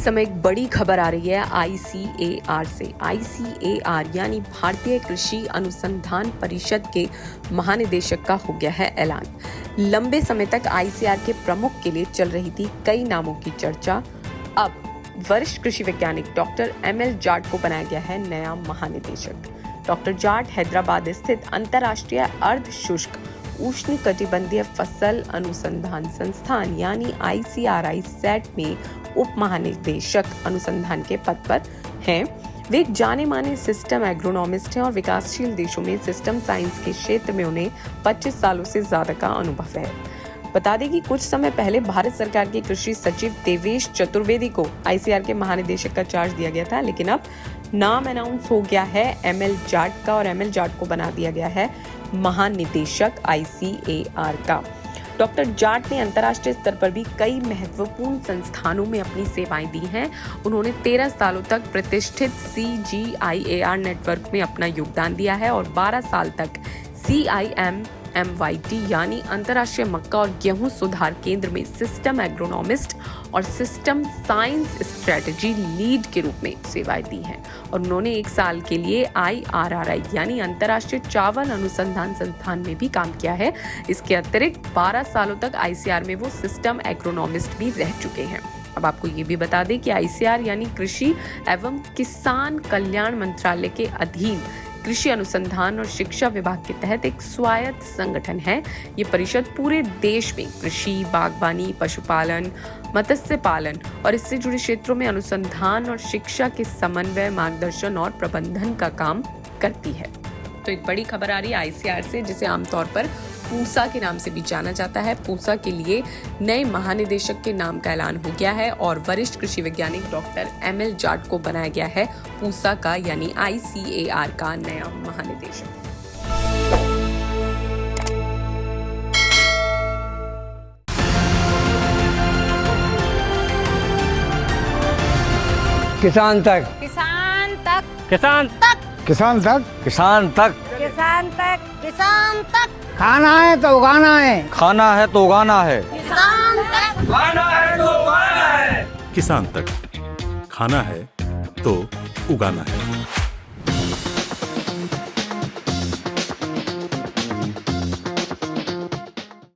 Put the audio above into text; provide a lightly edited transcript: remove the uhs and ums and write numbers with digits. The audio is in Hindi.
इस समय एक बड़ी खबर आ रही है ICAR से। ICAR यानी भारतीय कृषि अनुसंधान परिषद के महानिदेशक का हो गया है ऐलान। लंबे समय तक ICAR के प्रमुख के लिए चल रही थी कई नामों की चर्चा। अब वरिष्ठ कृषि वैज्ञानिक डॉक्टर ML जाट को बनाया गया है नया महानिदेशक। डॉक्टर जाट हैदराबाद स्थित अंतर्राष्ट्रीय अर्ध शुष्क उष्णकटिबंधीय फसल अनुसंधान संस्थान यानी ICRI सेट में उप महानिदेशक अनुसंधान के पद पर हैं। वे एक जाने माने सिस्टम एग्रोनॉमिस्ट हैं और विकासशील देशों में सिस्टम साइंस के क्षेत्र में उन्हें 25 सालों से ज्यादा का अनुभव है। बता दें कि कुछ समय पहले भारत सरकार के कृषि सचिव देवेश चतुर्वेदी को ICAR के महानिदेशक का चार्ज दिया गया था, लेकिन अब नाम अनाउंस हो गया है ML जाट का और ML जाट को बना दिया गया है महानिदेशक ICAR का। डॉक्टर जाट ने अंतर्राष्ट्रीय स्तर पर भी कई महत्वपूर्ण संस्थानों में अपनी सेवाएं दी हैं। उन्होंने 13 सालों तक प्रतिष्ठित CGIAR नेटवर्क में अपना योगदान दिया है और 12 साल तक CIMMYT यानी अंतर्राष्ट्रीय मक्का और गेहूं सुधार केंद्र में सिस्टम एग्रोनॉमिस्ट और सिस्टम साइंस स्ट्रेटजी लीड के रूप में सेवाएं दी हैं। और उन्होंने 1 साल के लिए IRRI यानी अंतर्राष्ट्रीय चावल अनुसंधान संस्थान में भी काम किया है। इसके अतिरिक्त 12 सालों तक ICAR में वो सिस्टम एग्रोनॉमिस्ट भी रह चुके हैं। अब आपको ये भी बता दें कि ICAR यानी कृषि एवं किसान कल्याण मंत्रालय के अधीन कृषि अनुसंधान और शिक्षा विभाग के तहत एक स्वायत्त संगठन है। ये परिषद पूरे देश में कृषि, बागवानी, पशुपालन, मत्स्य पालन और इससे जुड़े क्षेत्रों में अनुसंधान और शिक्षा के समन्वय, मार्गदर्शन और प्रबंधन का काम करती है। तो एक बड़ी खबर आ रही है ICAR से, जिसे आमतौर पर पूसा के नाम से भी जाना जाता है। पूसा के लिए नए महानिदेशक के नाम का ऐलान हो गया है और वरिष्ठ कृषि वैज्ञानिक डॉक्टर ML जाट को बनाया गया है पूसा का यानी ICAR का नया महानिदेशक। किसान तक, किसान तक, किसान तक, किसान तक, किसान तक, किसान तक, किसान तक, खाना है तो उगाना है, खाना है तो उगाना है, किसान तक, खाना है तो उगाना है, किसान तक, खाना है तो उगाना है।